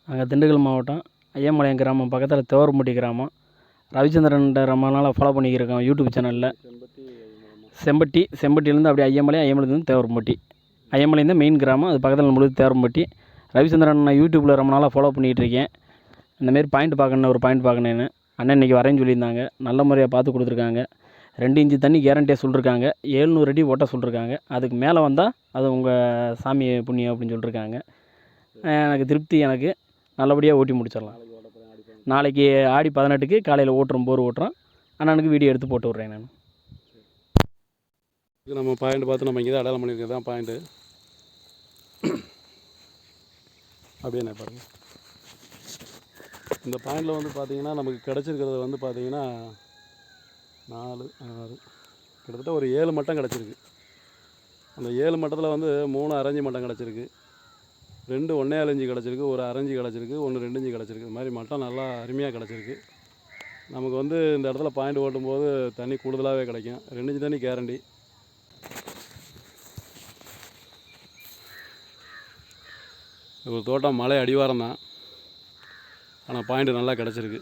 நாங்கள் திண்டுக்கல் மாவட்டம் ஐயம்பாளையம் கிராமம் பக்கத்தில் தேவரம்பட்டி கிராமம். ரவிச்சந்திரன்ட்ட ரொம்ப நாளாக ஃபாலோ பண்ணிக்கிருக்கோம் யூடியூப் சேனலில். செம்பட்டியிலேருந்து அப்படியே ஐயம்பாளையத்துலேருந்து தேவரம்பட்டி. ஐயம்பாளையம் தான் மெயின் கிராமம், அது பக்கத்தில் நம்மளுக்கு தேவரம்பட்டி. ரவிச்சந்திரன் நான் யூடியூப்பில் ரொம்ப நாளாக ஃபாலோ பண்ணிகிட்ருக்கேன். இந்தமாரி பாயிண்ட் பார்க்கணும், ஒரு பாயிண்ட் பார்க்கணுன்னு அண்ணன் இன்றைக்கி வரேன்னு சொல்லியிருந்தாங்க. நல்ல முறையாக பார்த்து கொடுத்துருக்காங்க. 2 இன்ச்சு தண்ணி கேரண்டியாக சொல்லியிருக்காங்க. 700 அடி ஓட்ட சொல்லியிருக்காங்க. அதுக்கு மேலே வந்தால் அது உங்கள் சாமி புண்ணியம் அப்படின்னு சொல்லியிருக்காங்க. எனக்கு திருப்தி. எனக்கு நல்லபடியாக ஓட்டி முடிச்சிடலாம். நாளைக்கு ஆடி 18க்கு காலையில் ஓட்டுறோம், போர் ஓட்டுறோம். அண்ணனுக்கு வீடியோ எடுத்து போட்டு விட்றேன் நான். இது நம்ம பாயிண்ட் பார்த்து நம்ம இங்கே தான் அடையாளம் பண்ணியிருக்கிறது தான் பாயிண்ட்டு. அப்படியே நான் பாருங்கள். இந்த பாயிண்டில் வந்து பார்த்திங்கன்னா நமக்கு கிடச்சிருக்கிறது வந்து பார்த்திங்கன்னா 4, 6 கிட்டத்தட்ட ஒரு 7 மட்டம் கிடச்சிருக்கு. அந்த 7 மட்டத்தில் வந்து 3 அரைஞ்சி மட்டம் கிடச்சிருக்கு, 2 1/4 இன்ச்சு கிடச்சிருக்கு, ஒரு அரைஞ்சி கிடச்சிருக்கு, 1 2 இன்ச்சு கிடச்சிருக்கு. இது மாதிரி மட்டம் நல்லா அருமையாக கிடச்சிருக்கு. நமக்கு வந்து இந்த இடத்துல பாயிண்ட் ஓட்டும்போது தண்ணி கூடுதலாகவே கிடைக்கும். 2 இன்ச்சு தண்ணி கேரண்டி. ஒரு தோட்டம் மலை அடிவாரம் தான், ஆனால் பாயிண்ட் நல்லா கிடச்சிருக்கு.